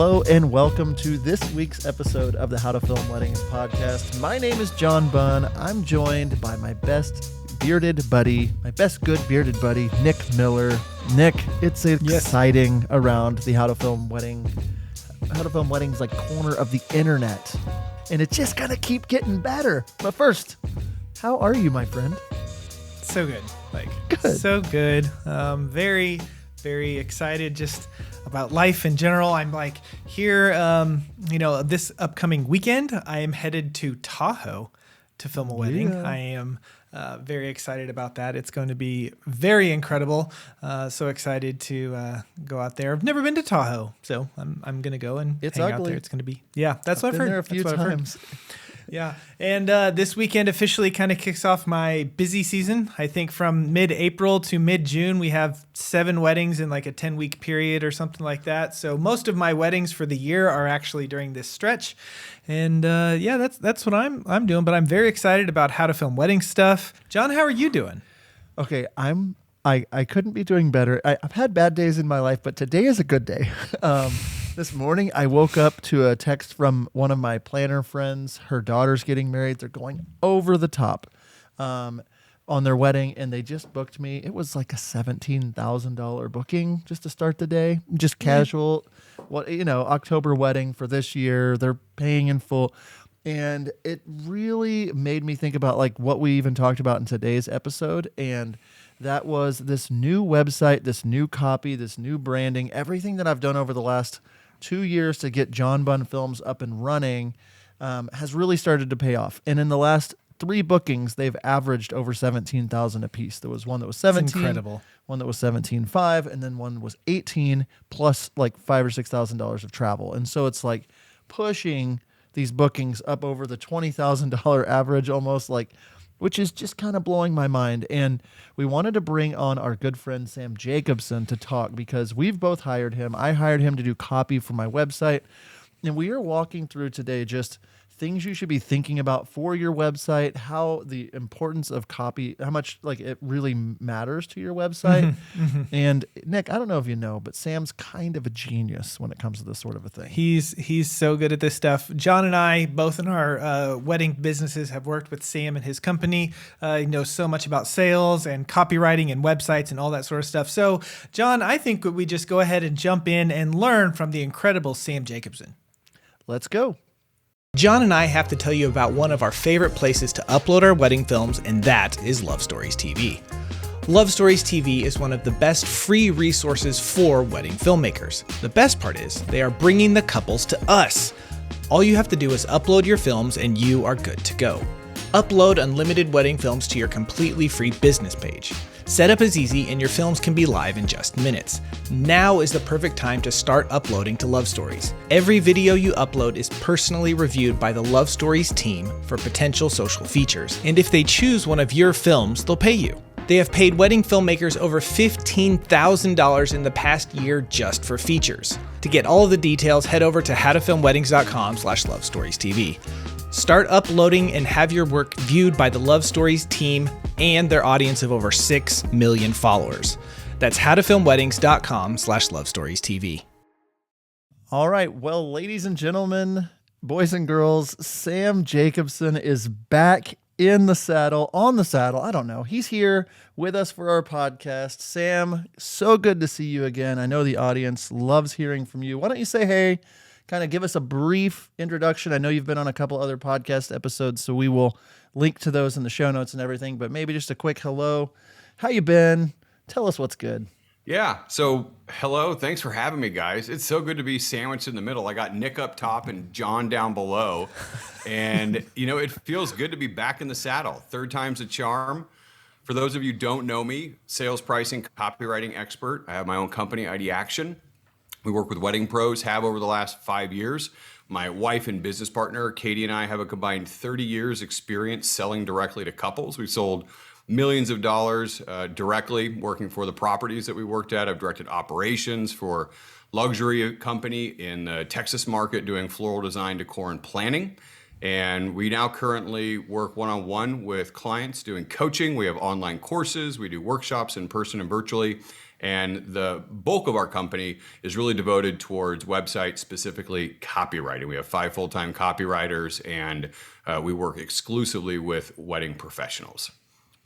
Hello and welcome to this week's episode of the How to Film Weddings podcast. My name is John Bunn. I'm joined by my best good bearded buddy, Nick Miller. Nick, it's exciting around the How to Film Weddings like corner of the internet. And it's just gonna keep getting better. But first, how are you, my friend? So good. Good. So good. Very, very excited just about life in general. I'm here, this upcoming weekend, I am headed to Tahoe to film a wedding. Yeah. I am very excited about that. It's going to be very incredible. So excited to go out there. I've never been to Tahoe, so I'm going to go and hang out there. It's going to be, that's what I've heard. Been there a few times. Yeah. And this weekend officially kind of kicks off my busy season. I think from mid-April to mid-June, we have 7 weddings in like a 10-week period or something like that. So most of my weddings for the year are actually during this stretch. And that's what I'm doing. But I'm very excited about how to film wedding stuff. John, how are you doing? Okay, I couldn't be doing better. I've had bad days in my life, but today is a good day. This morning, I woke up to a text from one of my planner friends. Her daughter's getting married. They're going over the top on their wedding, and they just booked me. It was like a $17,000 booking just to start the day, just casual. October wedding for this year. They're paying in full. And it really made me think about like what we even talked about in today's episode. And that was this new website, this new copy, this new branding, everything that I've done over the last 2 years to get John Bunn Films up and running has really started to pay off. And in the last 3 bookings, they've averaged over $17,000 a piece. There was one that was 17, That's incredible. One that was 17.5, and then one was 18 plus like $5,000 or $6,000 of travel. And so it's like pushing these bookings up over the $20,000 average almost, which is just kind of blowing my mind. And we wanted to bring on our good friend Sam Jacobson to talk because we've both hired him. I hired him to do copy for my website. And we are walking through today just things you should be thinking about for your website, how the importance of copy, how much it really matters to your website. And Nick, I don't know if you know, but Sam's kind of a genius when it comes to this sort of a thing. He's so good at this stuff. John and I, both in our wedding businesses, have worked with Sam and his company. He knows so much about sales and copywriting and websites and all that sort of stuff. So, John, I think we just go ahead and jump in and learn from the incredible Sam Jacobson. Let's go. John and I have to tell you about one of our favorite places to upload our wedding films, and that is Love Stories TV. Love Stories TV is one of the best free resources for wedding filmmakers. The best part is they are bringing the couples to us. All you have to do is upload your films and you are good to go. Upload unlimited wedding films to your completely free business page. Setup is easy and your films can be live in just minutes. Now is the perfect time to start uploading to Love Stories. Every video you upload is personally reviewed by the Love Stories team for potential social features. And if they choose one of your films, they'll pay you. They have paid wedding filmmakers over $15,000 in the past year just for features. To get all of the details, head over to howtofilmweddings.com/lovestoriestv. Start uploading and have your work viewed by the Love Stories team and their audience of over 6 million followers. That's howtofilmweddings.com/lovestoriestv. All right. Well, ladies and gentlemen, boys and girls, Sam Jacobson is back in the saddle, on the saddle. I don't know. He's here with us for our podcast. Sam, so good to see you again. I know the audience loves hearing from you. Why don't you say hey? Kind of give us a brief introduction. I know you've been on a couple other podcast episodes, so we will link to those in the show notes and everything, but maybe just a quick hello. How you been? Tell us what's good. Yeah. So hello. Thanks for having me, guys. It's so good to be sandwiched in the middle. I got Nick up top and John down below. And, it feels good to be back in the saddle. Third time's a charm. For those of you who don't know me, sales pricing, copywriting expert. I have my own company, ID Action. We work with wedding pros, have over the last 5 years. My wife and business partner, Katie, and I have a combined 30 years experience selling directly to couples. We've sold millions of dollars directly working for the properties that we worked at. I've directed operations for luxury company in the Texas market doing floral design, decor, and planning. And we now currently work one-on-one with clients doing coaching. We have online courses. We do workshops in person and virtually. And the bulk of our company is really devoted towards website, specifically copywriting. We have 5 full-time copywriters, and we work exclusively with wedding professionals.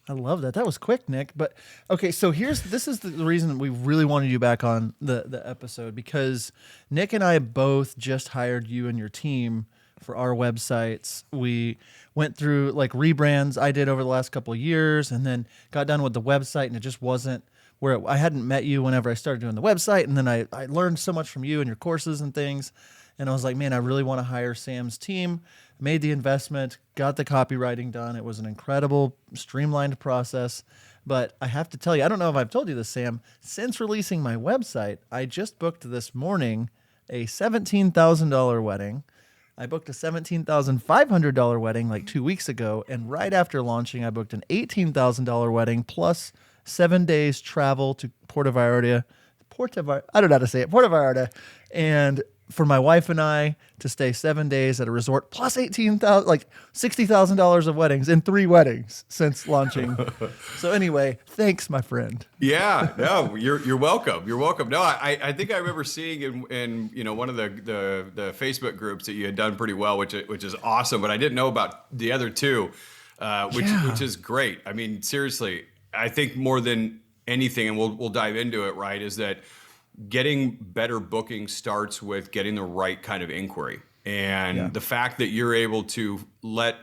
I love that. That was quick, Nick. But okay, so this is the reason we really wanted you back on the episode, because Nick and I both just hired you and your team for our websites. We went through like rebrands I did over the last couple of years, and then got done with the website, and it just wasn't where I hadn't met you whenever I started doing the website. And then I learned so much from you and your courses and things. And I was like, man, I really want to hire Sam's team. Made the investment, got the copywriting done. It was an incredible, streamlined process. But I have to tell you, I don't know if I've told you this, Sam, since releasing my website, I just booked this morning a $17,000 wedding. I booked a $17,500 wedding like 2 weeks ago. And right after launching, I booked an $18,000 wedding plus 7 days travel to Puerto Vallarta. I don't know how to say it, Puerto Vallarta. And for my wife and I to stay 7 days at a resort, plus $60,000 of weddings in 3 weddings since launching. So anyway, thanks, my friend. Yeah, no, you're welcome. You're welcome. No, I think I remember seeing in one of the Facebook groups that you had done pretty well, which is awesome. But I didn't know about the other 2, which is great. I mean, seriously, I think more than anything, and we'll dive into it, right, is that getting better booking starts with getting the right kind of inquiry. And the fact that you're able to let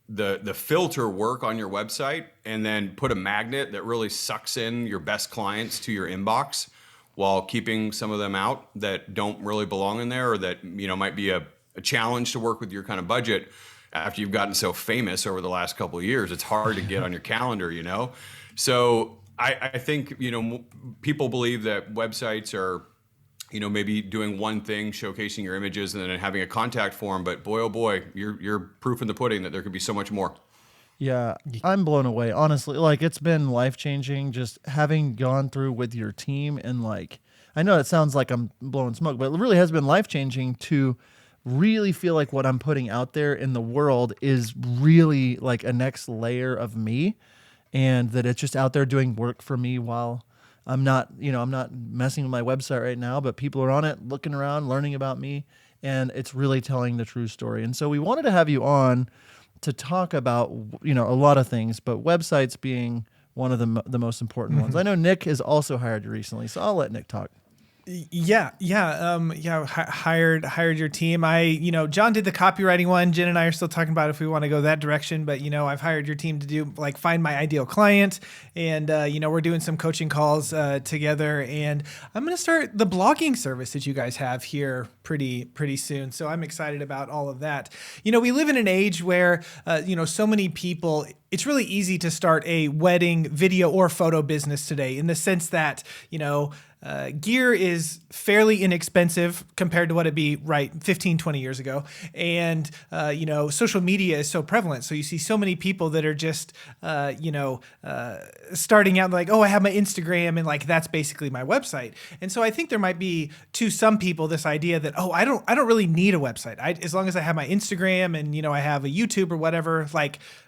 the filter work on your website and then put a magnet that really sucks in your best clients to your inbox while keeping some of them out that don't really belong in there, or that might be a challenge to work with your kind of budget. After you've gotten so famous over the last couple of years, it's hard to get on your calendar, So I think, people believe that websites are, maybe doing one thing, showcasing your images and then having a contact form. But boy, oh boy, you're proof in the pudding that there could be so much more. Yeah, I'm blown away, honestly. Like, it's been life-changing just having gone through with your team. And like, I know it sounds like I'm blowing smoke, but it really has been life-changing to really feel like what I'm putting out there in the world is really like a next layer of me. And that it's just out there doing work for me while I'm not messing with my website right now, but people are on it, looking around, learning about me, and it's really telling the true story. And so we wanted to have you on to talk about, a lot of things, but websites being one of the most important ones. I know Nick has also hired you recently, so I'll let Nick talk. Hired your team. John did the copywriting one. Jen and I are still talking about if we want to go that direction, but I've hired your team to do find my ideal client, and we're doing some coaching calls together, and I'm going to start the blogging service that you guys have here pretty soon. So I'm excited about all of that. We live in an age where so many people, it's really easy to start a wedding video or photo business today, in the sense that, gear is fairly inexpensive compared to what it'd be 15, 20 years ago. And, social media is so prevalent. So you see so many people that are just, starting out like, oh, I have my Instagram, and that's basically my website. And so I think there might be to some people this idea that, oh, I don't really need a website. As long as I have my Instagram and, I have a YouTube or whatever,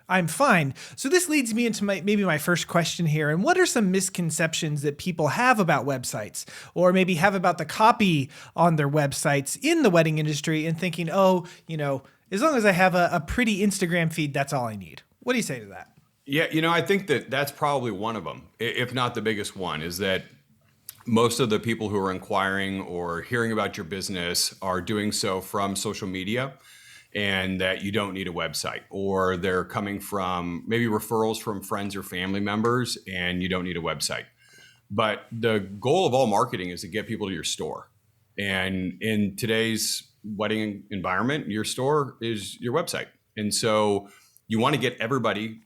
I'm fine. So this leads me into maybe my first question here. And what are some misconceptions that people have about websites, or maybe have about the copy on their websites in the wedding industry, and thinking, oh, as long as I have a pretty Instagram feed, that's all I need? What do you say to that? Yeah, I think that's probably one of them, if not the biggest one, is that most of the people who are inquiring or hearing about your business are doing so from social media, and that you don't need a website, or they're coming from maybe referrals from friends or family members, and you don't need a website. But the goal of all marketing is to get people to your store. And in today's wedding environment, your store is your website. And so you want to get everybody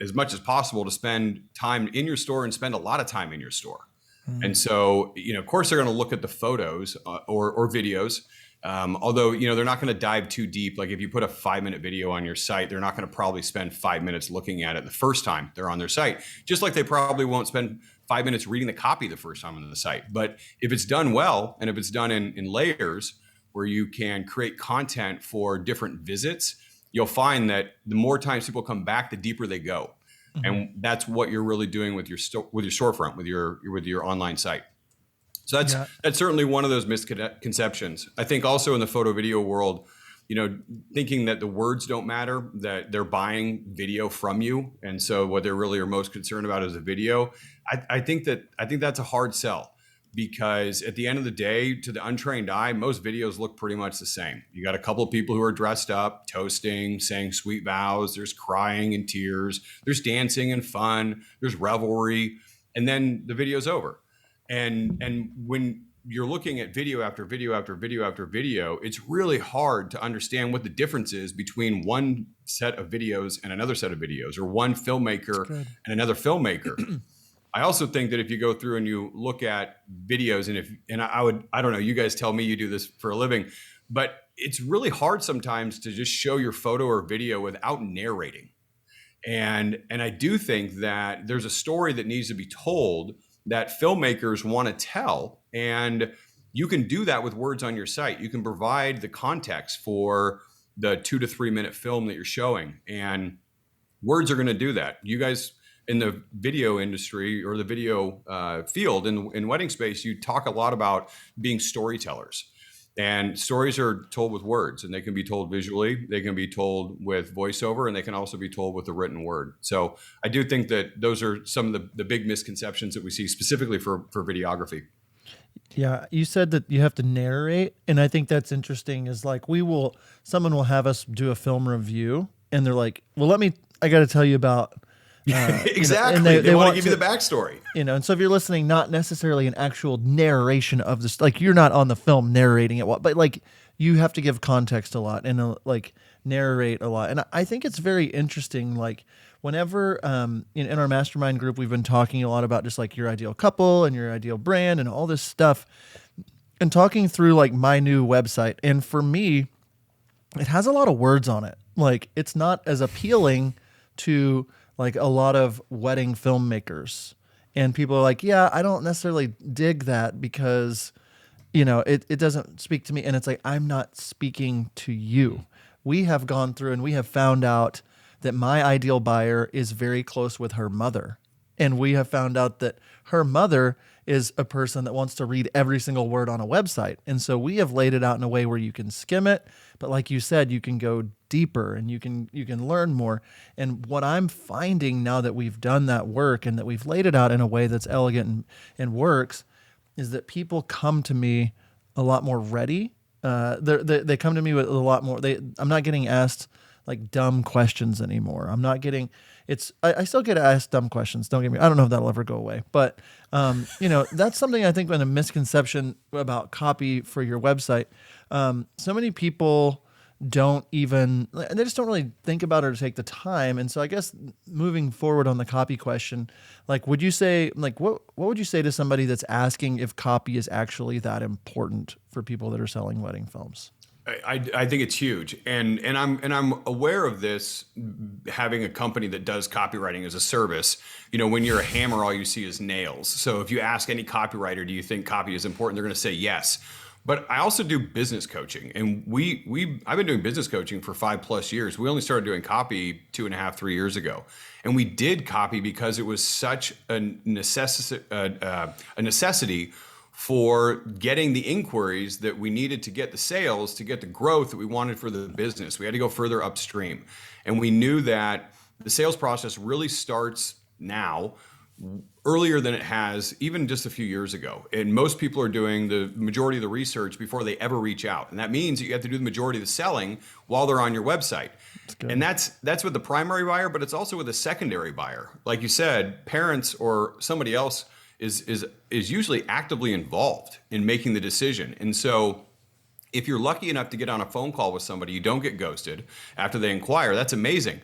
as much as possible to spend time in your store and spend a lot of time in your store. And so, of course, they're going to look at the photos or videos. Although, they're not going to dive too deep. Like if you put a 5-minute video on your site, they're not going to probably spend 5 minutes looking at it the first time they're on their site, just like they probably won't spend 5 minutes reading the copy the first time on the site. But if it's done well, and if it's done in layers where you can create content for different visits, you'll find that the more times people come back, the deeper they go. And that's what you're really doing with your storefront, with your online site. So that's certainly one of those misconceptions. I think also in the photo video world, thinking that the words don't matter, that they're buying video from you, and so what they really are most concerned about is the video. I think that's a hard sell, because at the end of the day, to the untrained eye, most videos look pretty much the same. You got a couple of people who are dressed up, toasting, saying sweet vows. There's crying and tears. There's dancing and fun. There's revelry, and then the video's over. And when you're looking at video after video after video after video, it's really hard to understand what the difference is between one set of videos and another set of videos, or one filmmaker and another filmmaker. I also think that if you go through and you look at videos, I don't know, you guys tell me, you do this for a living, but it's really hard sometimes to just show your photo or video without narrating. And I do think that there's a story that needs to be told that filmmakers want to tell. And you can do that with words on your site. You can provide the context for the 2 to 3 minute film that you're showing, and words are going to do that. You guys in the video industry, or the video field in wedding space, you talk a lot about being storytellers. And stories are told with words, and they can be told visually, they can be told with voiceover, and they can also be told with the written word. So I do think that those are some of the big misconceptions that we see specifically for videography. Yeah, you said that you have to narrate, and I think that's interesting. Is like someone will have us do a film review, and they're like, "Well, I got to tell you about." Exactly. And they want to give you the backstory. And so if you're listening, not necessarily an actual narration of this, like you're not on the film narrating it, but like you have to give context a lot and like narrate a lot. And I think it's very interesting. Like whenever in our mastermind group, we've been talking a lot about just like your ideal couple and your ideal brand and all this stuff, and talking through like my new website. And for me, it has a lot of words on it. Like it's not as appealing to like a lot of wedding filmmakers, and people are like, yeah, I don't necessarily dig that because, it doesn't speak to me. And it's like, I'm not speaking to you. We have gone through and we have found out that my ideal buyer is very close with her mother. And we have found out that her mother is a person that wants to read every single word on a website. And so we have laid it out in a way where you can skim it, but like you said, you can go deeper and you can learn more. And what I'm finding now that we've done that work and that we've laid it out in a way that's elegant and works, is that people come to me a lot more ready. They come to me with a lot more. I'm not getting asked like dumb questions anymore. I'm not getting. I still get asked dumb questions. Don't get me. I don't know if that'll ever go away. But that's something I think when a misconception about copy for your website. So many people they just don't really think about it or take the time. And so I guess moving forward on the copy question, like, would you say, like, what would you say to somebody that's asking if copy is actually that important for people that are selling wedding films? I think it's huge, and I'm aware of this, having a company that does copywriting as a service. When you're a hammer, all you see is nails. So if you ask any copywriter, do you think copy is important? They're going to say yes. But I also do business coaching, and I've been doing business coaching for 5+ years. We only started doing copy 2.5, 3 years ago, and we did copy because it was such a necessity for getting the inquiries that we needed to get the sales, to get the growth that we wanted for the business. We had to go further upstream, and we knew that the sales process really starts now, earlier than it has even just a few years ago. And most people are doing the majority of the research before they ever reach out. And that means you have to do the majority of the selling while they're on your website. And that's with the primary buyer, but it's also with a secondary buyer. Like you said, parents or somebody else is usually actively involved in making the decision. And so if you're lucky enough to get on a phone call with somebody, you don't get ghosted after they inquire, that's amazing.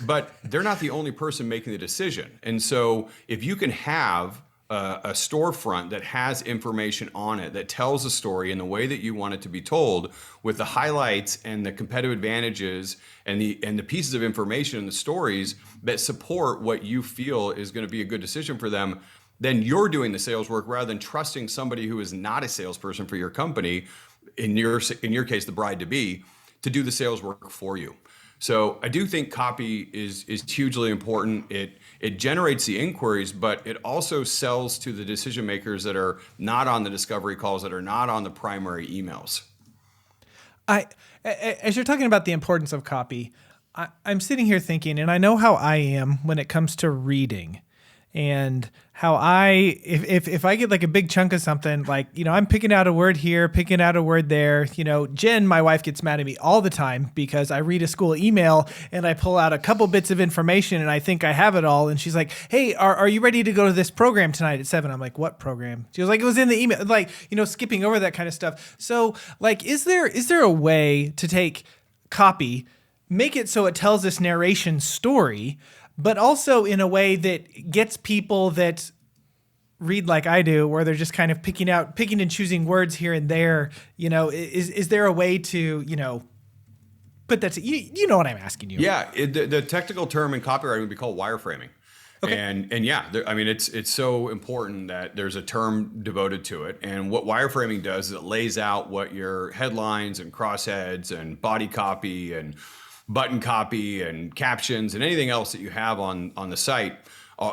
But they're not the only person making the decision. And so if you can have a storefront that has information on it, that tells a story in the way that you want it to be told, with the highlights and the competitive advantages and the pieces of information and the stories that support what you feel is going to be a good decision for them, then you're doing the sales work rather than trusting somebody who is not a salesperson for your company, in your case, the bride-to-be, to do the sales work for you. So I do think copy is hugely important. It generates the inquiries, but it also sells to the decision makers that are not on the discovery calls, that are not on the primary emails. As you're talking about the importance of copy, I'm sitting here thinking, and I know how I am when it comes to reading, and how if I get like a big chunk of something, like, I'm picking out a word here, picking out a word there. Jen, my wife, gets mad at me all the time because I read a school email and I pull out a couple bits of information and I think I have it all. And she's like, "Hey, are you ready to go to this program tonight at 7?" I'm like, "What program?" She was like, "It was in the email," like, skipping over that kind of stuff. So like, is there a way to take copy, make it so it tells this narration story, but also in a way that gets people that read like I do, where they're just kind of picking and choosing words here and there? Is there a way to, put that to, you know what I'm asking you? Yeah, the technical term in copywriting would be called wireframing. Okay. And yeah, it's so important that there's a term devoted to it. And what wireframing does is it lays out what your headlines and crossheads and body copy and button copy and captions and anything else that you have on the site,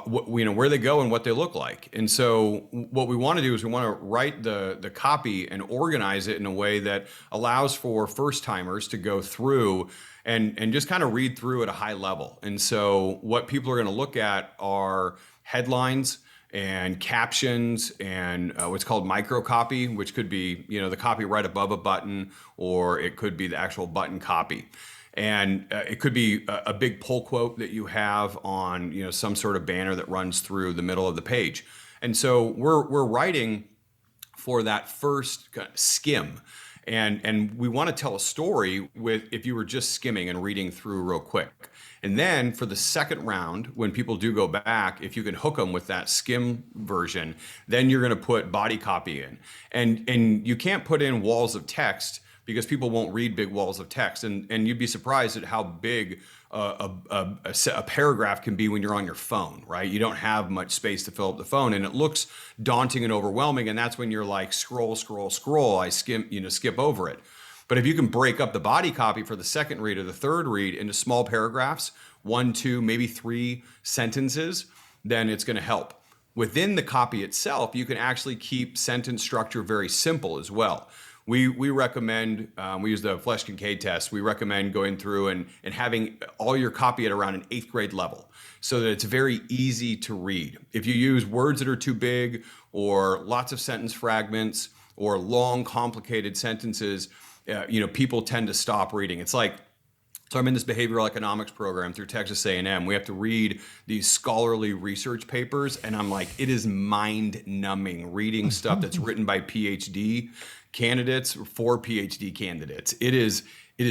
where they go and what they look like. And so what we want to do is we want to write the copy and organize it in a way that allows for first timers to go through and just kind of read through at a high level. And so what people are going to look at are headlines and captions and what's called micro copy, which could be, the copy right above a button, or it could be the actual button copy. And it could be a big pull quote that you have on, some sort of banner that runs through the middle of the page. And so we're writing for that first skim. And we want to tell a story if you were just skimming and reading through real quick. And then for the second round, when people do go back, if you can hook them with that skim version, then you're going to put body copy in. And you can't put in walls of text because people won't read big walls of text. And you'd be surprised at how big a paragraph can be when you're on your phone, right? You don't have much space to fill up the phone, and it looks daunting and overwhelming. And that's when you're like, scroll, I skip over it. But if you can break up the body copy for the second read or the third read into small paragraphs, 1, 2, maybe 3 sentences, then it's going to help. Within the copy itself, you can actually keep sentence structure very simple as well. We recommend, we use the Flesch Kincaid test. We recommend going through and having all your copy at around an 8th grade level so that it's very easy to read. If you use words that are too big or lots of sentence fragments or long, complicated sentences, people tend to stop reading. It's like, so I'm in this behavioral economics program through Texas A&M. We have to read these scholarly research papers, and I'm like, it is mind-numbing reading stuff that's written by PhD candidates for PhD candidates. It is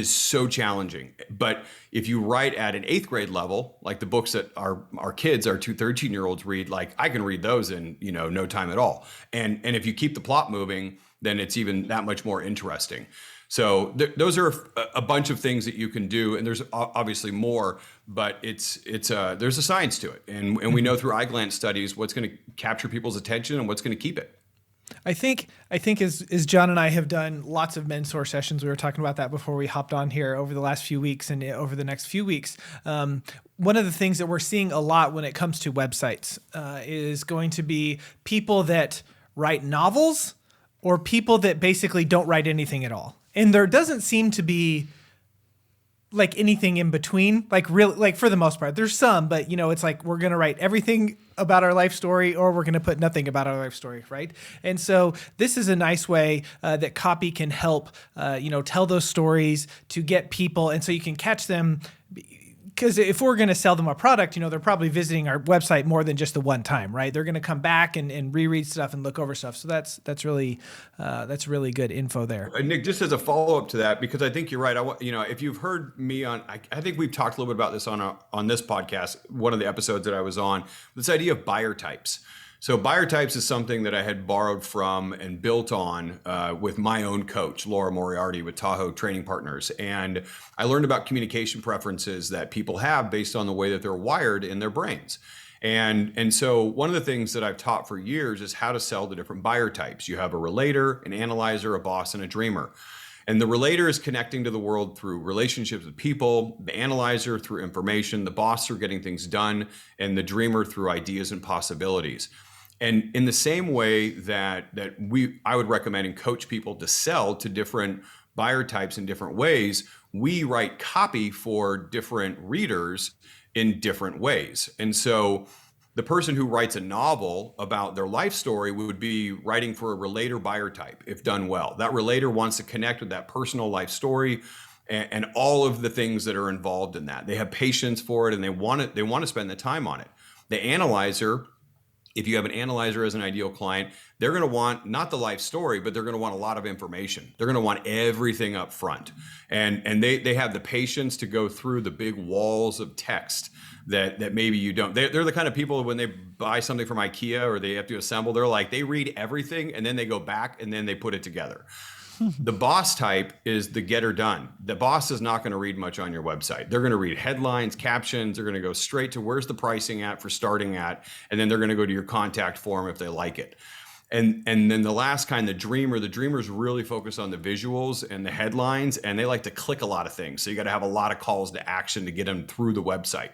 so challenging. But if you write at an 8th grade level, like the books that our kids, our 2 13-year-olds read, like I can read those in no time at all. And if you keep the plot moving, then it's even that much more interesting. So those are a bunch of things that you can do, and there's obviously more, but there's a science to it, and we know through iGlance studies what's going to capture people's attention and what's going to keep it. I think as John and I have done lots of mentor sessions, we were talking about that before we hopped on here over the last few weeks and over the next few weeks. One of the things that we're seeing a lot when it comes to websites is going to be people that write novels or people that basically don't write anything at all. And there doesn't seem to be like anything in between, like for the most part. There's some, but it's like we're going to write everything about our life story or we're going to put nothing about our life story, right? And so this is a nice way that copy can help, tell those stories to get people. And so you can catch them, because if we're going to sell them a product, they're probably visiting our website more than just the one time, right? They're going to come back and reread stuff and look over stuff. So that's really good info there. Nick, just as a follow up to that, because I think you're right. If you've heard me I think we've talked a little bit about this on this podcast, one of the episodes that I was on, this idea of buyer types. So buyer types is something that I had borrowed from and built on with my own coach, Laura Moriarty with Tahoe Training Partners. And I learned about communication preferences that people have based on the way that they're wired in their brains. And so one of the things that I've taught for years is how to sell the different buyer types. You have a relator, an analyzer, a boss, and a dreamer. And the relator is connecting to the world through relationships with people, the analyzer through information, the boss through getting things done, and the dreamer through ideas and possibilities. And in the same way that I would recommend and coach people to sell to different buyer types in different ways, we write copy for different readers in different ways. And so the person who writes a novel about their life story would be writing for a relator buyer type if done well. That relator wants to connect with that personal life story and all of the things that are involved in that. They have patience for it and they want to spend the time on it. The analyzer, if you have an analyzer as an ideal client, they're going to want not the life story, but they're going to want a lot of information. They're going to want everything up front. And they have the patience to go through the big walls of text that maybe you don't. They're the kind of people when they buy something from IKEA or they have to assemble, they read everything and then they go back and then they put it together. The boss type is the getter done. The boss is not going to read much on your website. They're going to read headlines, captions. They're going to go straight to where's the pricing at for starting at, and then they're going to go to your contact form if they like it. And then the last kind, the dreamers really focus on the visuals and the headlines, and they like to click a lot of things. So you got to have a lot of calls to action to get them through the website.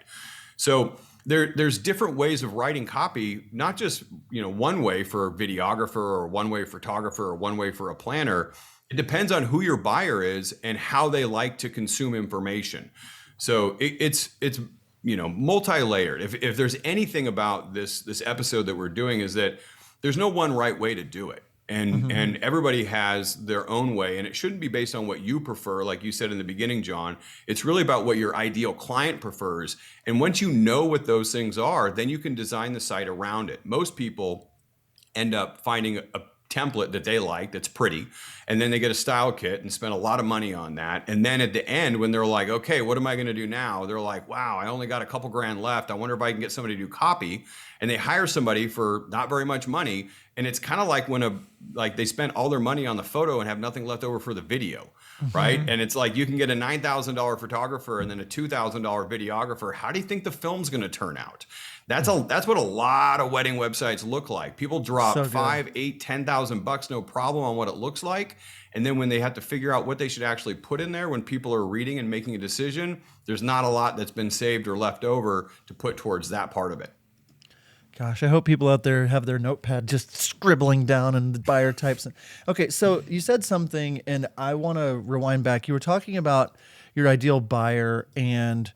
So there's different ways of writing copy, not just one way for a videographer or one way photographer or one way for a planner. It depends on who your buyer is and how they like to consume information. So it's multi-layered. If there's anything about this episode that we're doing is that there's no one right way to do it. And everybody has their own way, and it shouldn't be based on what you prefer. Like you said in the beginning, John, it's really about what your ideal client prefers. And once you know what those things are, then you can design the site around it. Most people end up finding a template that they like that's pretty, and then they get a style kit and spend a lot of money on that. And then at the end, when they're like, okay, what am I going to do now? They're like, wow, I only got a couple grand left. I wonder if I can get somebody to do copy. And they hire somebody for not very much money. And it's kind of like when they spent all their money on the photo and have nothing left over for the video, right? And it's like you can get a $9,000 photographer and then a $2,000 videographer. How do you think the film's going to turn out? That's what a lot of wedding websites look like. People drop $5,000, $8,000, $10,000 no problem on what it looks like. And then when they have to figure out what they should actually put in there when people are reading and making a decision, there's not a lot that's been saved or left over to put towards that part of it. Gosh, I hope people out there have their notepad just scribbling down and the buyer types. Okay, so you said something, and I want to rewind back. You were talking about your ideal buyer and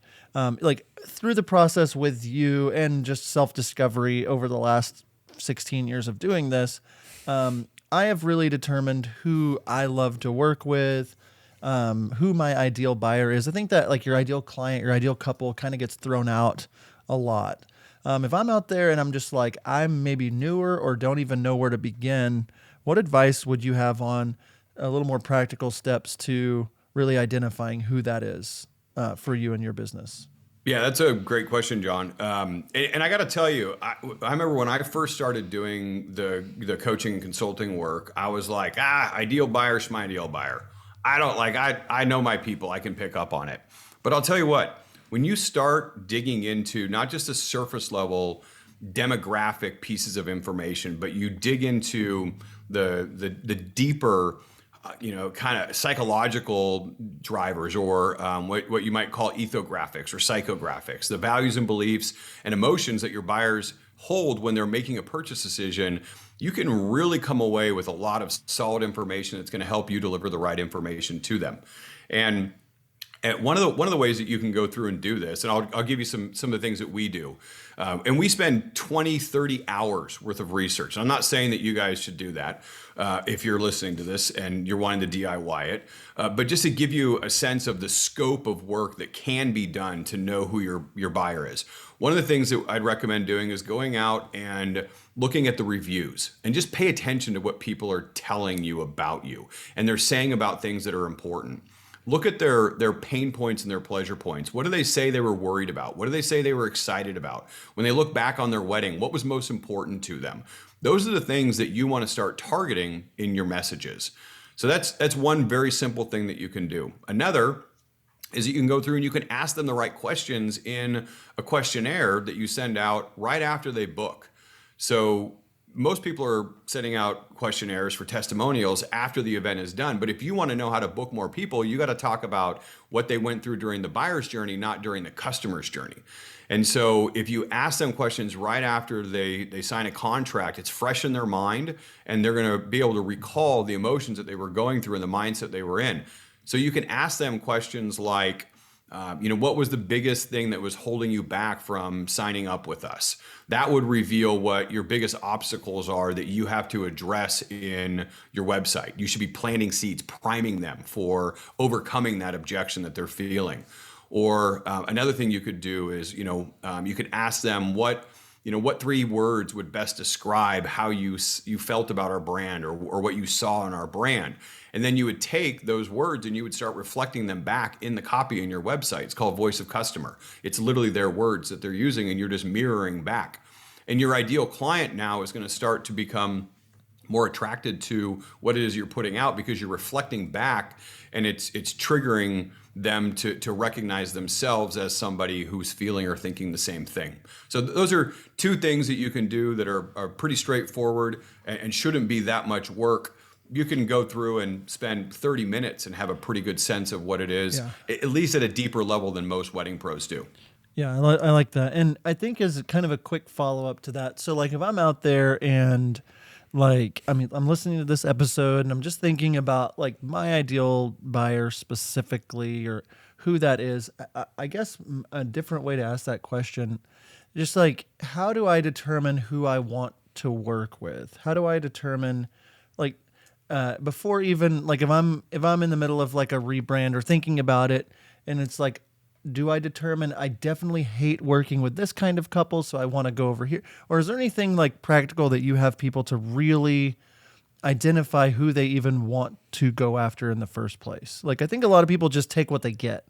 through the process with you and just self-discovery over the last 16 years of doing this, I have really determined who I love to work with, who my ideal buyer is. I think that your ideal client, your ideal couple kind of gets thrown out a lot. If I'm out there and I'm just I'm maybe newer or don't even know where to begin, what advice would you have on a little more practical steps to really identifying who that is for you and your business? Yeah, that's a great question, John. And I got to tell you, I remember when I first started doing the coaching and consulting work, I was like, ideal buyer's my ideal buyer. I know my people, I can pick up on it. But I'll tell you what, when you start digging into not just the surface level demographic pieces of information, but you dig into the deeper, kind of psychological drivers or what you might call ethographics or psychographics, the values and beliefs and emotions that your buyers hold when they're making a purchase decision, you can really come away with a lot of solid information that's going to help you deliver the right information to them. And one of the ways that you can go through and do this, and I'll give you some of the things that we do. And we spend 20, 30 hours worth of research. And I'm not saying that you guys should do that if you're listening to this and you're wanting to DIY it. But just to give you a sense of the scope of work that can be done to know who your buyer is. One of the things that I'd recommend doing is going out and looking at the reviews and just pay attention to what people are telling you about you. And they're saying about things that are important. Look at their pain points and their pleasure points. What do they say they were worried about? What do they say they were excited about? When they look back on their wedding, what was most important to them? Those are the things that you want to start targeting in your messages. So that's one very simple thing that you can do. Another is that you can go through and you can ask them the right questions in a questionnaire that you send out right after they book. So most people are sending out questionnaires for testimonials after the event is done. But if you want to know how to book more people, you got to talk about what they went through during the buyer's journey, not during the customer's journey. And so if you ask them questions right after they sign a contract, it's fresh in their mind, and they're going to be able to recall the emotions that they were going through and the mindset they were in. So you can ask them questions like, what was the biggest thing that was holding you back from signing up with us? That would reveal what your biggest obstacles are that you have to address in your website. You should be planting seeds, priming them for overcoming that objection that they're feeling. Or another thing you could do is, you could ask them what 3 words would best describe how you felt about our brand, or what you saw in our brand. And then you would take those words and you would start reflecting them back in the copy in your website. It's called Voice of Customer. It's literally their words that they're using, and you're just mirroring back. And your ideal client now is going to start to become more attracted to what it is you're putting out, because you're reflecting back, and it's triggering them to recognize themselves as somebody who's feeling or thinking the same thing. So those are 2 things that you can do that are pretty straightforward and shouldn't be that much work. You can go through and spend 30 minutes and have a pretty good sense of what it is, at least at a deeper level than most wedding pros do. Yeah, I like that. And I think as kind of a quick follow-up to that, so like if I'm out there and I'm listening to this episode and I'm just thinking about like my ideal buyer specifically, or who that is, I guess a different way to ask that question, just like, how do I determine who I want to work with? How do I determine, like, before even, like, if I'm in the middle of like a rebrand or thinking about it, and it's like, do I determine I definitely hate working with this kind of couple, so I want to go over here? Or is there anything like practical that you have people to really identify who they even want to go after in the first place? Like, I think a lot of people just take what they get.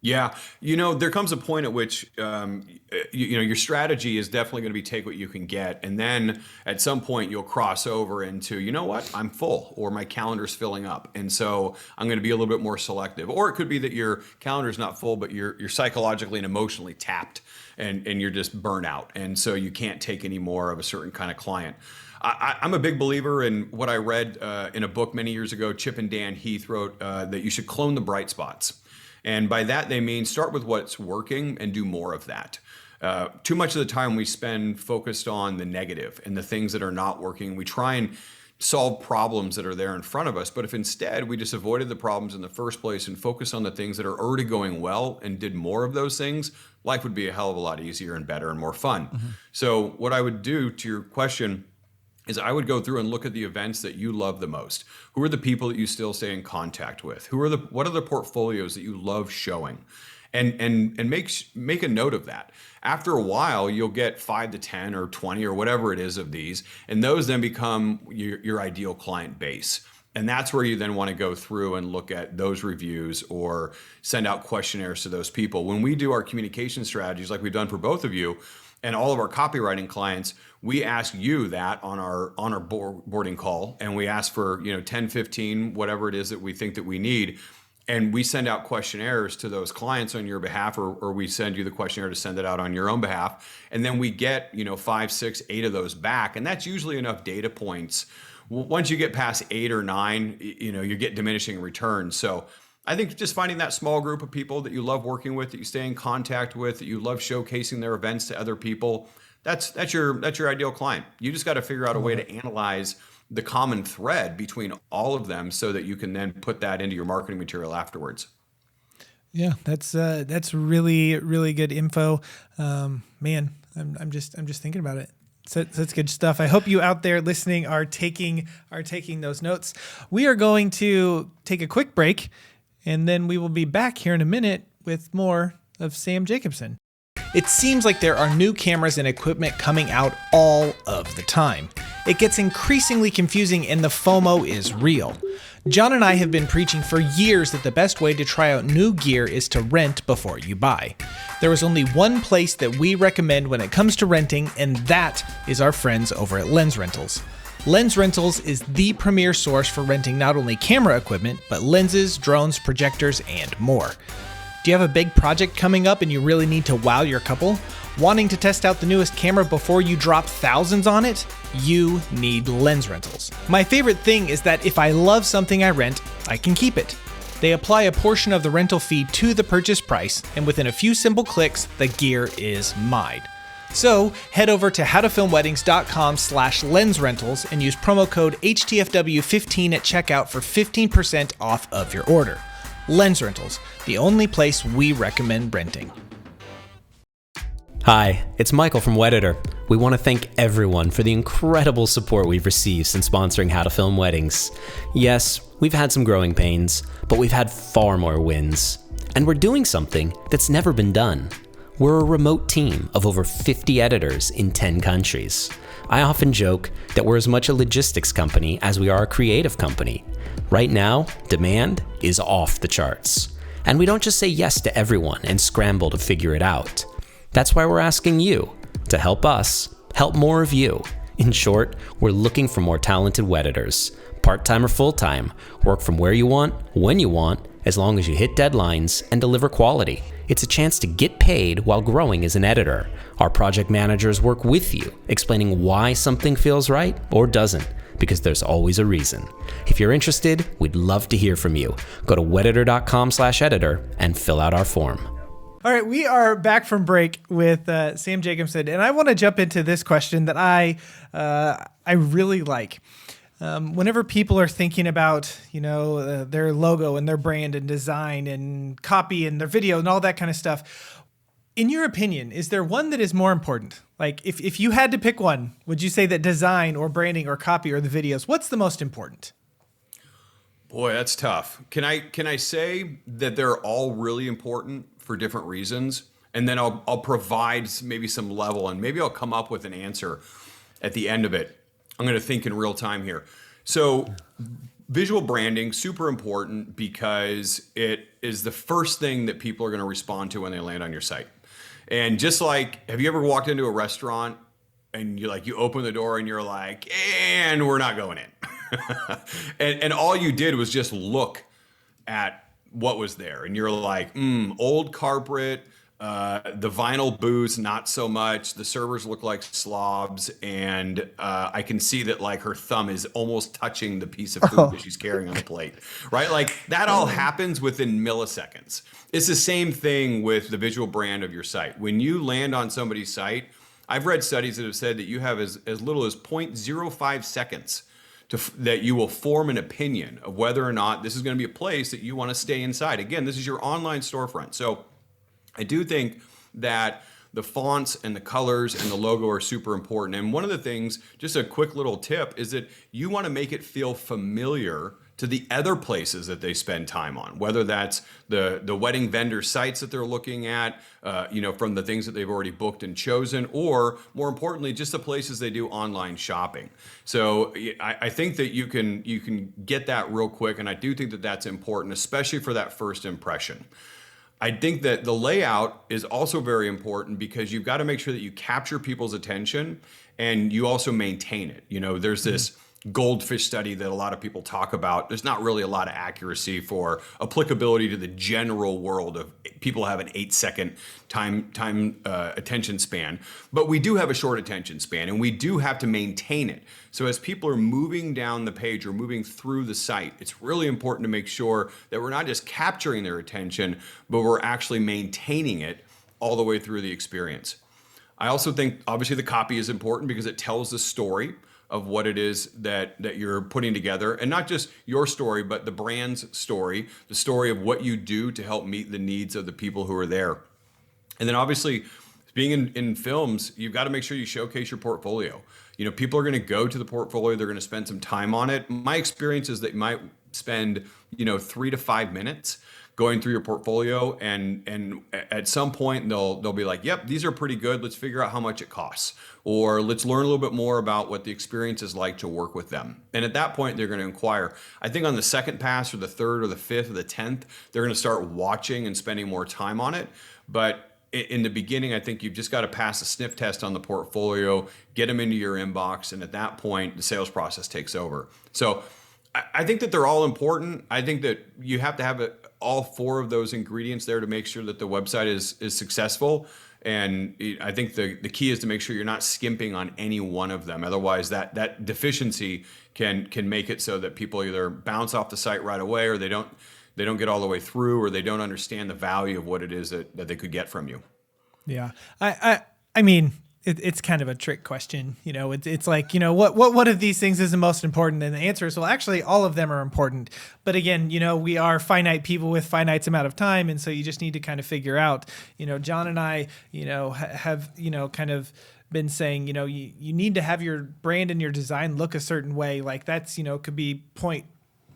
Yeah. There comes a point at which, your strategy is definitely going to be take what you can get. And then at some point you'll cross over into, you know what, I'm full, or my calendar's filling up. And so I'm going to be a little bit more selective. Or it could be that your calendar's not full, but you're psychologically and emotionally tapped, and you're just burnt out. And so you can't take any more of a certain kind of client. I'm a big believer in what I read in a book many years ago. Chip and Dan Heath wrote that you should clone the bright spots. And by that, they mean start with what's working and do more of that. Too much of the time we spend focused on the negative and the things that are not working. We try and solve problems that are there in front of us. But if instead we just avoided the problems in the first place and focused on the things that are already going well and did more of those things, life would be a hell of a lot easier and better and more fun. Mm-hmm. So what I would do, to your question, is I would go through and look at the events that you love the most. Who are the people that you still stay in contact with? What are the portfolios that you love showing? And make a note of that. After a while, you'll get 5 to 10 or 20 or whatever it is of these, and those then become your ideal client base. And that's where you then want to go through and look at those reviews or send out questionnaires to those people. When we do our communication strategies, like we've done for both of you, and all of our copywriting clients, we ask you that on our boarding call, and we ask for 10, 15, whatever it is that we think that we need. And we send out questionnaires to those clients on your behalf, or we send you the questionnaire to send it out on your own behalf. And then we get 5, 6, 8 of those back. And that's usually enough data points. Once you get past 8 or 9, you get diminishing returns. So I think just finding that small group of people that you love working with, that you stay in contact with, that you love showcasing their events to other people, that's your ideal client. You just got to figure out a way to analyze the common thread between all of them so that you can then put that into your marketing material afterwards. Yeah, that's really, really good info. Man, I'm just thinking about it. So that's good stuff. I hope you out there listening are taking those notes. We are going to take a quick break, and then we will be back here in a minute with more of Sam Jacobson. It seems like there are new cameras and equipment coming out all of the time. It gets increasingly confusing, and the FOMO is real. John and I have been preaching for years that the best way to try out new gear is to rent before you buy. There is only one place that we recommend when it comes to renting, and that is our friends over at Lens Rentals. Lens Rentals is the premier source for renting not only camera equipment, but lenses, drones, projectors, and more. Do you have a big project coming up and you really need to wow your couple? Wanting to test out the newest camera before you drop thousands on it? You need lens rentals. My favorite thing is that if I love something I rent, I can keep it. They apply a portion of the rental fee to the purchase price, and within a few simple clicks, the gear is mine. So head over to howtofilmweddings.com/lensrentals and use promo code HTFW15 at checkout for 15% off of your order. Lens Rentals, the only place we recommend renting. Hi, it's Michael from Wediter. We want to thank everyone for the incredible support we've received since sponsoring How to Film Weddings. Yes, we've had some growing pains, but we've had far more wins. And we're doing something that's never been done. We're a remote team of over 50 editors in 10 countries. I often joke that we're as much a logistics company as we are a creative company. Right now, demand is off the charts. And we don't just say yes to everyone and scramble to figure it out. That's why we're asking you to help us help more of you. In short, we're looking for more talented Weditors. Part-time or full-time, work from where you want, when you want, as long as you hit deadlines and deliver quality. It's a chance to get paid while growing as an editor. Our project managers work with you, explaining why something feels right or doesn't, because there's always a reason. If you're interested, we'd love to hear from you. Go to wediter.com/editor and fill out our form. All right, we are back from break with Sam Jacobson, and I want to jump into this question that I really like. Whenever people are thinking about, their logo and their brand and design and copy and their video and all that kind of stuff, in your opinion, is there one that is more important? Like, if you had to pick one, would you say that design or branding or copy or the videos, what's the most important? Boy, that's tough. Can I say that they're all really important for different reasons? And then I'll provide maybe some level, and maybe I'll come up with an answer at the end of it. I'm going to think in real time here. So visual branding, super important because it is the first thing that people are going to respond to when they land on your site. And just like, have you ever walked into a restaurant and you open the door and you're like, and we're not going in. and all you did was just look at what was there. And you're like, old carpet, the vinyl booths, not so much. The servers look like slobs. And I can see that her thumb is almost touching the piece of food that she's carrying on the plate, right? Like that all happens within milliseconds. It's the same thing with the visual brand of your site. When you land on somebody's site, I've read studies that have said that you have as little as 0.05 seconds that you will form an opinion of whether or not this is going to be a place that you want to stay inside. Again, this is your online storefront. So I do think that the fonts and the colors and the logo are super important. And one of the things, just a quick little tip, is that you want to make it feel familiar to the other places that they spend time on, whether that's the wedding vendor sites that they're looking at, from the things that they've already booked and chosen, or more importantly, just the places they do online shopping. So I think that you can get that real quick, and I do think that that's important, especially for that first impression. I think that the layout is also very important because you've got to make sure that you capture people's attention and you also maintain it. There's this goldfish study that a lot of people talk about. There's not really a lot of accuracy for applicability to the general world of people have an 8-second time attention span, but we do have a short attention span and we do have to maintain it. So as people are moving down the page or moving through the site, it's really important to make sure that we're not just capturing their attention, but we're actually maintaining it all the way through the experience. I also think obviously the copy is important because it tells the story of what it is that you're putting together, and not just your story, but the brand's story, the story of what you do to help meet the needs of the people who are there. And then obviously, being in films, you've got to make sure you showcase your portfolio. People are going to go to the portfolio, they're going to spend some time on it. My experience is that you might spend 3 to 5 minutes going through your portfolio, and at some point they'll be like, yep, these are pretty good, let's figure out how much it costs, or let's learn a little bit more about what the experience is like to work with them. And at that point they're going to inquire. I think on the second pass or the third or the fifth or the 10th, they're going to start watching and spending more time on it. But in the beginning, I think you've just got to pass a sniff test on the portfolio, get them into your inbox, and at that point the sales process takes over. So I think that they're all important. I think that you have to have all 4 of those ingredients there to make sure that the website is successful. And I think the key is to make sure you're not skimping on any one of them. Otherwise, that deficiency can make it so that people either bounce off the site right away, or they don't get all the way through, or they don't understand the value of what it is that they could get from you. Yeah. I mean, it's kind of a trick question. It's like, what of these things is the most important? And the answer is, well, actually, all of them are important. But again, we are finite people with finite amount of time. And so you just need to kind of figure out, John and I, have, kind of been saying, you need to have your brand and your design look a certain way. Like that's, could be point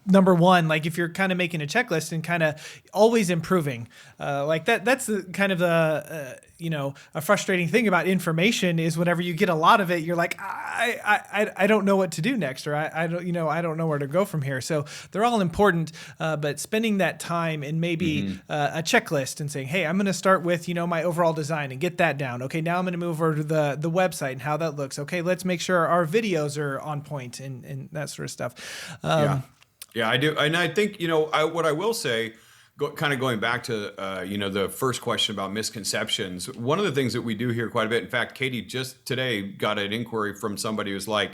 number one. Like if you're kind of making a checklist and kind of always improving, like that's the kind of the, a frustrating thing about information is whenever you get a lot of it, you're like, I don't know what to do next, or I don't know where to go from here. So they're all important, but spending that time and maybe a checklist and saying, hey, I'm going to start with, my overall design and get that down. Okay, now I'm going to move over to the website and how that looks. Okay, let's make sure our videos are on point and that sort of stuff. Yeah, I do. And I think, what I will say, kind of going back to, the first question about misconceptions, one of the things that we do hear quite a bit, in fact, Katie just today got an inquiry from somebody who's like,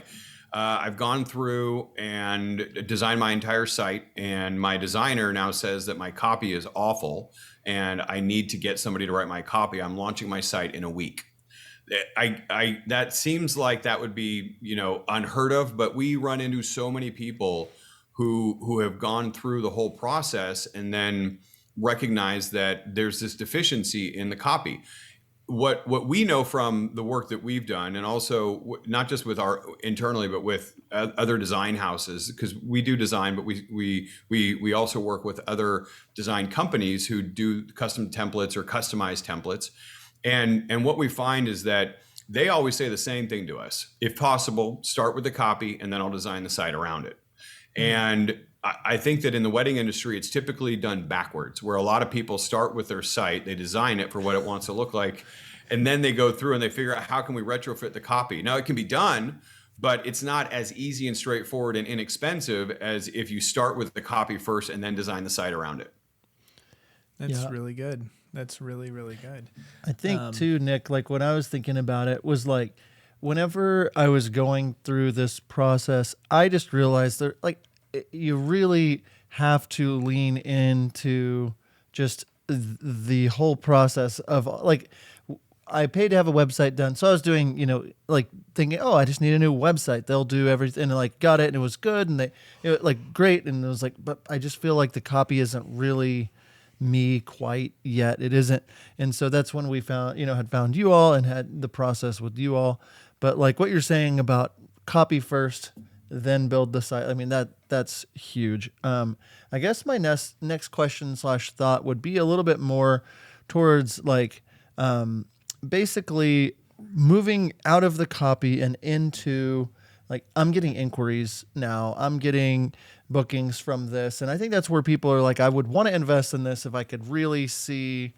I've gone through and designed my entire site, and my designer now says that my copy is awful and I need to get somebody to write my copy. I'm launching my site in a week. That seems like that would be, unheard of, but we run into so many people who have gone through the whole process and then recognize that there's this deficiency in the copy. What we know from the work that we've done, and also not just with our internally, but with other design houses, because we do design, but we also work with other design companies who do custom templates or customized templates. And what we find is that they always say the same thing to us: if possible, start with the copy and then I'll design the site around it. And I think that in the wedding industry, it's typically done backwards, where a lot of people start with their site, they design it for what it wants to look like, and then they go through and they figure out how can we retrofit the copy. Now, it can be done, but it's not as easy and straightforward and inexpensive as if you start with the copy first and then design the site around it. That's really good. That's really, really good. I think too, Nick, like when I was thinking about it was like, whenever I was going through this process, I just realized that you really have to lean into just the whole process of like, I paid to have a website done. So I was doing, thinking, I just need a new website. They'll do everything. And got it. And it was good. And great. And it was like, but I just feel like the copy isn't really me quite yet. It isn't. And so that's when we had found you all and had the process with you all. But like what you're saying about copy first, then build the site. I mean, that's huge. I guess my next question / thought would be a little bit more towards basically moving out of the copy and into I'm getting inquiries now. I'm getting bookings from this. And I think that's where people are like, I would want to invest in this if I could really see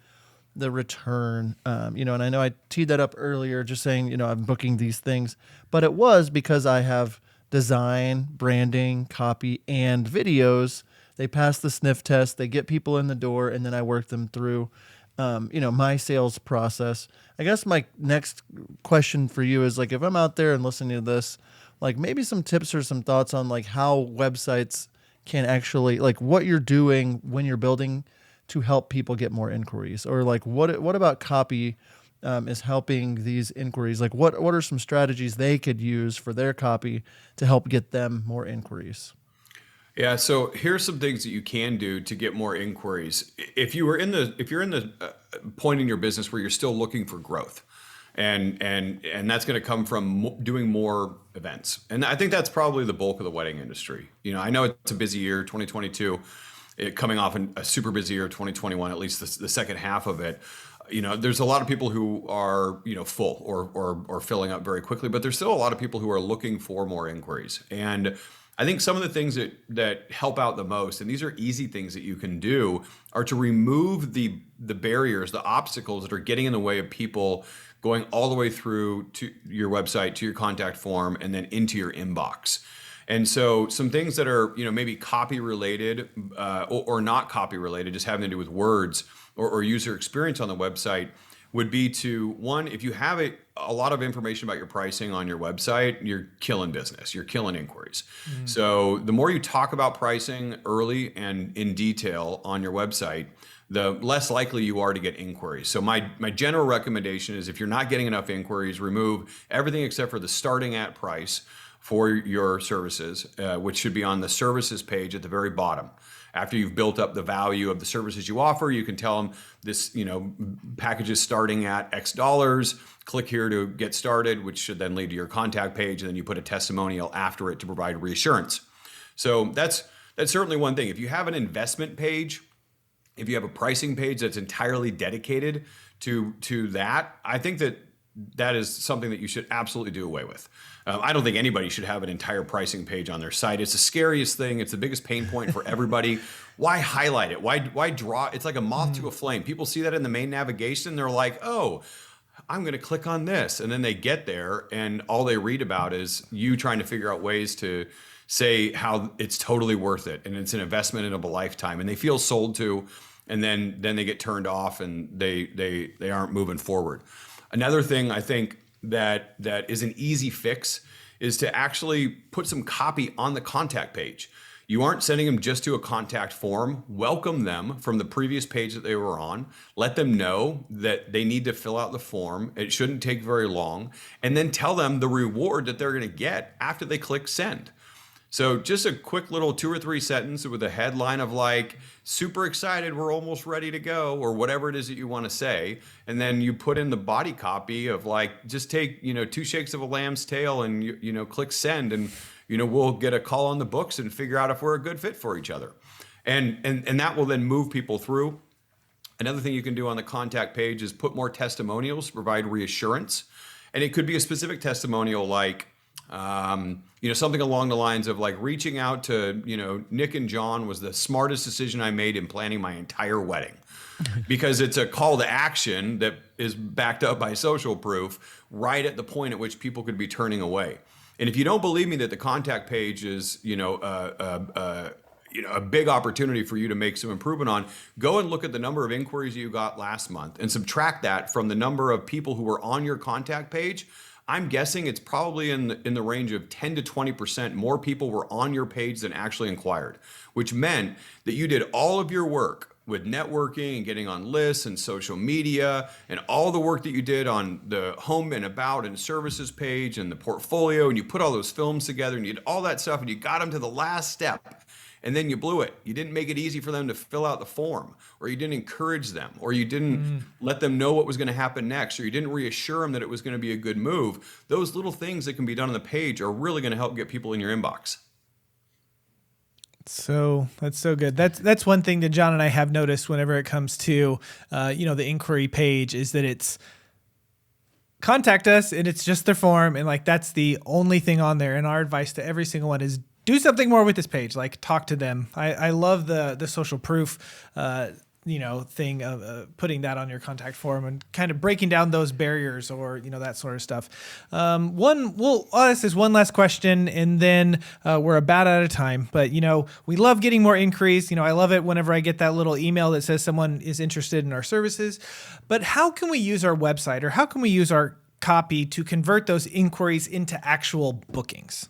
the return, and I know I teed that up earlier, just saying, I'm booking these things, but it was because I have design, branding, copy, and videos. They pass the sniff test, they get people in the door, and then I work them through, my sales process. I guess my next question for you is if I'm out there and listening to this, maybe some tips or some thoughts on how websites can actually, what you're doing when you're building to help people get more inquiries, or what about copy is helping these inquiries? What are some strategies they could use for their copy to help get them more inquiries? Yeah, so here's some things that you can do to get more inquiries. If you're in the point in your business where you're still looking for growth, and that's going to come from doing more events, and I think that's probably the bulk of the wedding industry. I know it's a busy year, 2022. Coming off a super busy year, 2021, at least the second half of it. There's a lot of people who are, full or filling up very quickly, but there's still a lot of people who are looking for more inquiries. And I think some of the things that help out the most, and these are easy things that you can do, are to remove the barriers, the obstacles that are getting in the way of people going all the way through to your website, to your contact form, and then into your inbox. And so some things that are, maybe copy related or not copy related, just having to do with words or user experience on the website, would be to, one, if you have a lot of information about your pricing on your website, you're killing business, you're killing inquiries. So the more you talk about pricing early and in detail on your website, the less likely you are to get inquiries. So my general recommendation is, if you're not getting enough inquiries, remove everything except for the starting at price for your services, which should be on the services page at the very bottom. After you've built up the value of the services you offer, you can tell them this, package is starting at X dollars. Click here to get started, which should then lead to your contact page, and then you put a testimonial after it to provide reassurance. So that's certainly one thing. If you have an investment page, if you have a pricing page that's entirely dedicated to that, I think that is something that you should absolutely do away with. I don't think anybody should have an entire pricing page on their site. It's the scariest thing. It's the biggest pain point for everybody. Why highlight it? Why draw? It's like a moth to a flame. People see that in the main navigation. They're like, oh, I'm going to click on this. And then they get there, and all they read about is you trying to figure out ways to say how it's totally worth it, and it's an investment in a lifetime, and they feel sold to, and then they get turned off, and they aren't moving forward. Another thing I think that is an easy fix is to actually put some copy on the contact page. You aren't sending them just to a contact form. Welcome them from the previous page that they were on. Let them know that they need to fill out the form. It shouldn't take very long. And then tell them the reward that they're going to get after they click send. So just a quick little 2 or 3 sentences with a headline of like, super excited, we're almost ready to go, or whatever it is that you want to say. And then you put in the body copy of like, just take, 2 shakes of a lamb's tail and, click send, and, we'll get a call on the books and figure out if we're a good fit for each other. And that will then move people through. Another thing you can do on the contact page is put more testimonials to provide reassurance. And it could be a specific testimonial like, something along the lines of like, reaching out to, Nick and John was the smartest decision I made in planning my entire wedding. Because it's a call to action that is backed up by social proof right at the point at which people could be turning away. And if you don't believe me that the contact page is, a big opportunity for you to make some improvement on, go and look at the number of inquiries you got last month and subtract that from the number of people who were on your contact page. I'm guessing it's probably in the range of 10 to 20% more people were on your page than actually inquired, which meant that you did all of your work with networking and getting on lists and social media and all the work that you did on the home and about and services page and the portfolio, and you put all those films together and you did all that stuff and you got them to the last step. And then you blew it. You didn't make it easy for them to fill out the form, or you didn't encourage them, or you didn't let them know what was going to happen next, or you didn't reassure them that it was going to be a good move. Those little things that can be done on the page are really going to help get people in your inbox. So that's so good. That's one thing that John and I have noticed whenever it comes to, the inquiry page, is that it's contact us and it's just their form. And like, that's the only thing on there. And our advice to every single one is do something more with this page, like talk to them. I love the social proof, thing of putting that on your contact form and kind of breaking down those barriers, or, that sort of stuff. We'll ask this one last question, and then we're about out of time. But, we love getting more inquiries. I love it whenever I get that little email that says someone is interested in our services. But how can we use our website, or how can we use our copy to convert those inquiries into actual bookings?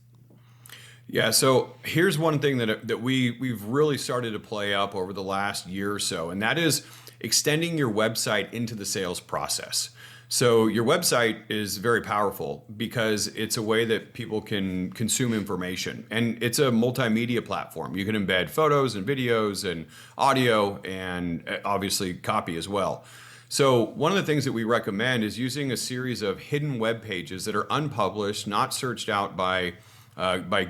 Yeah, so here's one thing that we've really started to play up over the last year or so, and that is extending your website into the sales process. So your website is very powerful because it's a way that people can consume information, and it's a multimedia platform. You can embed photos and videos and audio and obviously copy as well. So one of the things that we recommend is using a series of hidden web pages that are unpublished, not searched out by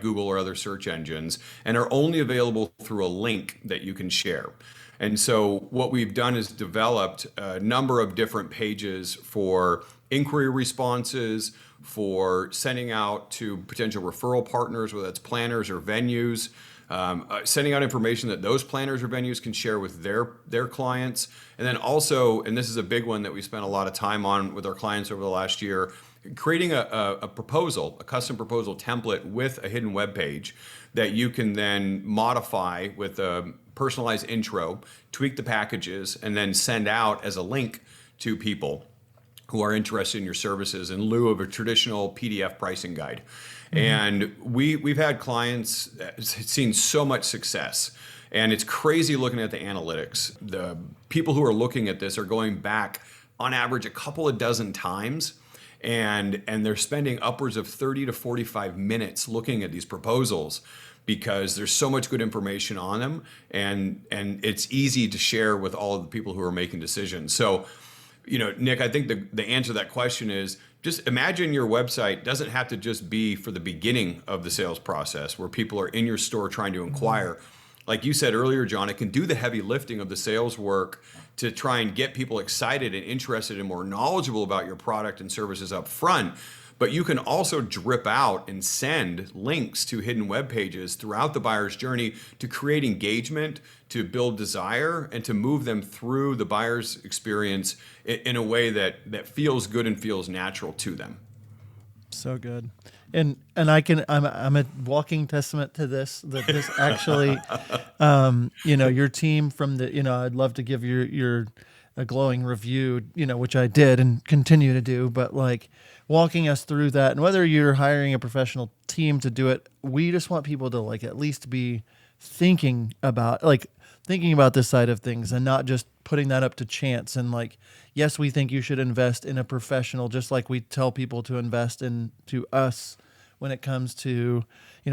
Google or other search engines, and are only available through a link that you can share. And so what we've done is developed a number of different pages for inquiry responses, for sending out to potential referral partners, whether that's planners or venues, sending out information that those planners or venues can share with their clients. And then also, and this is a big one that we spent a lot of time on with our clients over the last year, creating a proposal, a custom proposal template with a hidden web page that you can then modify with a personalized intro, tweak the packages, and then send out as a link to people. who are interested in your services in lieu of a traditional PDF pricing guide. And we've had clients seen so much success. And it's crazy looking at the analytics. The people who are looking at this are going back on average a couple of dozen times. And they're spending upwards of 30 to 45 minutes looking at these proposals because there's so much good information on them, and it's easy to share with all of the people who are making decisions. So, Nick, I think the answer to that question is just imagine your website doesn't have to just be for the beginning of the sales process where people are in your store trying to inquire. Like you said earlier, John, it can do the heavy lifting of the sales work to try and get people excited and interested and more knowledgeable about your product and services up front. But you can also drip out and send links to hidden web pages throughout the buyer's journey to create engagement, to build desire, and to move them through the buyer's experience in a way that feels good and feels natural to them. So good. And I'm a walking testament to this, that this actually, your team from I'd love to give your a glowing review, which I did and continue to do, but like walking us through that, and whether you're hiring a professional team to do it, we just want people to like at least be thinking about this side of things and not just putting that up to chance. And like, yes, we think you should invest in a professional, just like we tell people to invest into us when it comes to,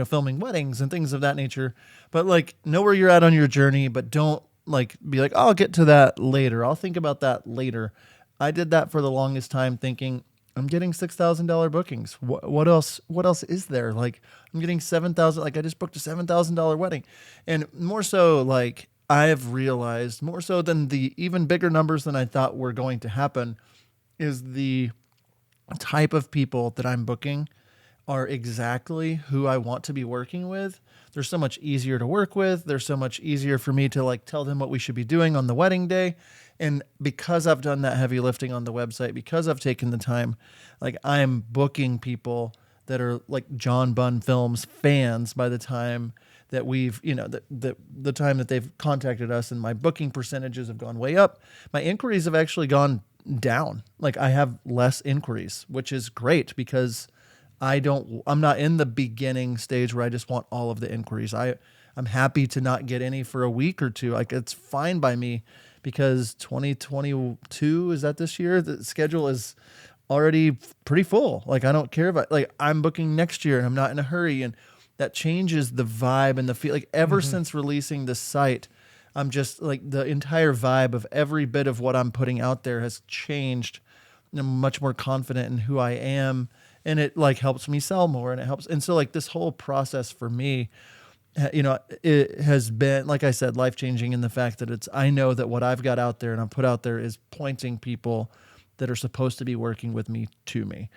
filming weddings and things of that nature. But like, know where you're at on your journey, but don't like be like, I'll get to that later. I'll think about that later. I did that for the longest time, thinking I'm getting $6,000 bookings. What else is there? Like, I'm getting 7,000. Like, I just booked a $7,000 wedding. And more so, like, I have realized more so than the even bigger numbers than I thought were going to happen is the type of people that I'm booking are exactly who I want to be working with. They're so much easier to work with. They're so much easier for me to like tell them what we should be doing on the wedding day. And because I've done that heavy lifting on the website, because I've taken the time, like I'm booking people that are like John Bunn Films fans by the time that we've, the time that they've contacted us, and my booking percentages have gone way up. My inquiries have actually gone down. Like I have less inquiries, which is great because I'm not in the beginning stage where I just want all of the inquiries. I'm happy to not get any for a week or two. Like it's fine by me because 2022, is that this year? The schedule is already pretty full. Like I don't care about, like I'm booking next year and I'm not in a hurry, and that changes the vibe and the feel. Like ever since releasing the site, I'm just like the entire vibe of every bit of what I'm putting out there has changed. I'm much more confident in who I am. And it like helps me sell more, and it helps. And so like this whole process for me, it has been, like I said, life-changing in the fact that I know that what I've got out there and I've put out there is pointing people that are supposed to be working with me to me.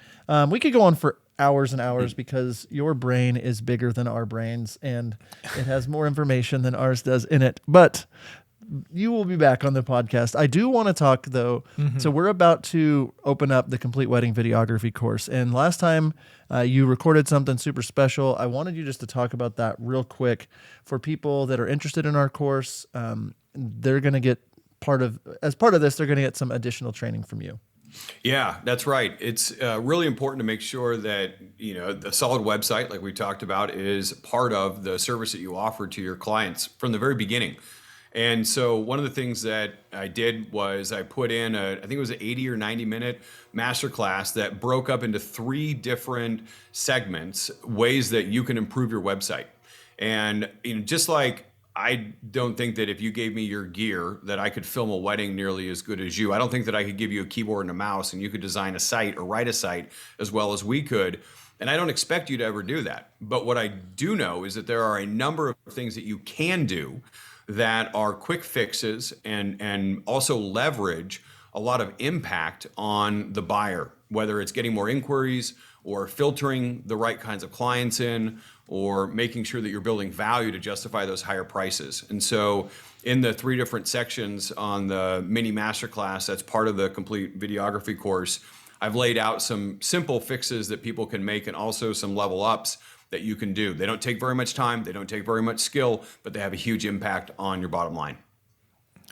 We could go on for hours and hours because your brain is bigger than our brains and it has more information than ours does in it. But you will be back on the podcast. I do want to talk though. So we're about to open up the complete wedding videography course. And last time you recorded something super special. I wanted you just to talk about that real quick for people that are interested in our course. They're going to get as part of this, they're going to get some additional training from you. Yeah, that's right. It's really important to make sure that, the solid website, like we talked about, is part of the service that you offer to your clients from the very beginning. And so one of the things that I did was I put in I think it was an 80 or 90 minute masterclass that broke up into 3 different segments, ways that you can improve your website. And just like I don't think that if you gave me your gear that I could film a wedding nearly as good as you. I don't think that I could give you a keyboard and a mouse and you could design a site or write a site as well as we could. And I don't expect you to ever do that. But what I do know is that there are a number of things that you can do that are quick fixes and also leverage a lot of impact on the buyer, whether it's getting more inquiries or filtering the right kinds of clients in, or making sure that you're building value to justify those higher prices. And so in the 3 different sections on the mini masterclass, that's part of the complete videography course, I've laid out some simple fixes that people can make and also some level ups that you can do. They don't take very much time, they don't take very much skill, but they have a huge impact on your bottom line.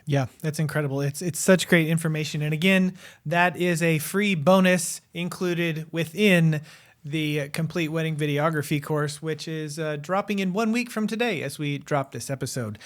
Yeah, that's incredible. It's such great information. And again, that is a free bonus included within the complete wedding videography course, which is dropping in 1 week from today as we drop this episode.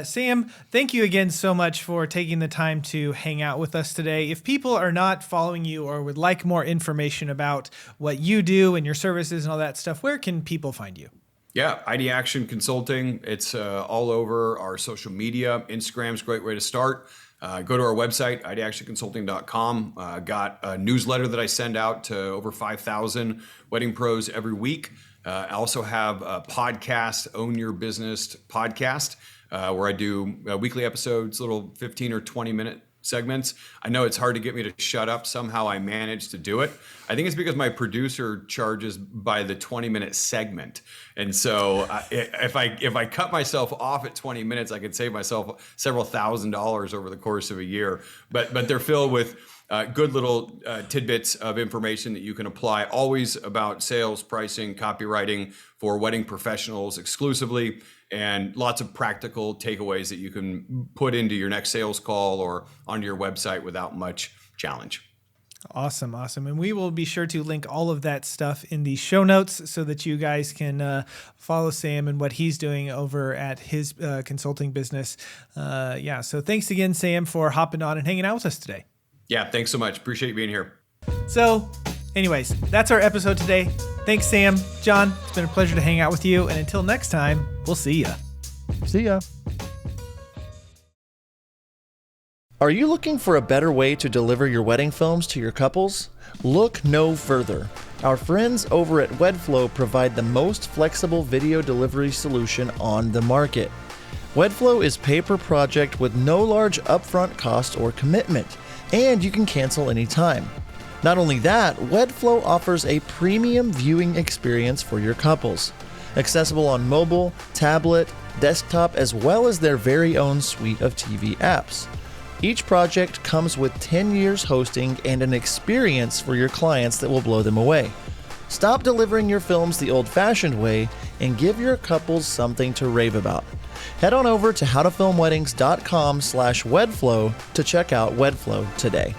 Sam, thank you again so much for taking the time to hang out with us today. If people are not following you or would like more information about what you do and your services and all that stuff, where can people find you? Yeah, ID Action Consulting. It's all over our social media. Instagram's a great way to start. Go to our website, idactionconsulting.com. Got a newsletter that I send out to over 5,000 wedding pros every week. I also have a podcast, Own Your Business podcast, where I do weekly episodes, little 15 or 20 minute segments. I know it's hard to get me to shut up. Somehow I managed to do it. I think it's because my producer charges by the 20-minute segment. And so if I cut myself off at 20 minutes, I could save myself several $1,000s over the course of a year. But they're filled with good little tidbits of information that you can apply, always about sales, pricing, copywriting for wedding professionals exclusively, and lots of practical takeaways that you can put into your next sales call or onto your website without much challenge. Awesome. And we will be sure to link all of that stuff in the show notes so that you guys can follow Sam and what he's doing over at his consulting business. So thanks again, Sam, for hopping on and hanging out with us today. Yeah, thanks so much. Appreciate you being here. So, anyways, that's our episode today. Thanks, Sam. John, it's been a pleasure to hang out with you. And until next time, we'll see ya. See ya. Are you looking for a better way to deliver your wedding films to your couples? Look no further. Our friends over at Webflow provide the most flexible video delivery solution on the market. Webflow is pay per project with no large upfront cost or commitment, and you can cancel anytime. Not only that, Webflow offers a premium viewing experience for your couples, accessible on mobile, tablet, desktop, as well as their very own suite of TV apps. Each project comes with 10 years hosting and an experience for your clients that will blow them away. Stop delivering your films the old-fashioned way and give your couples something to rave about. Head on over to howtofilmweddings.com/Webflow to check out Webflow today.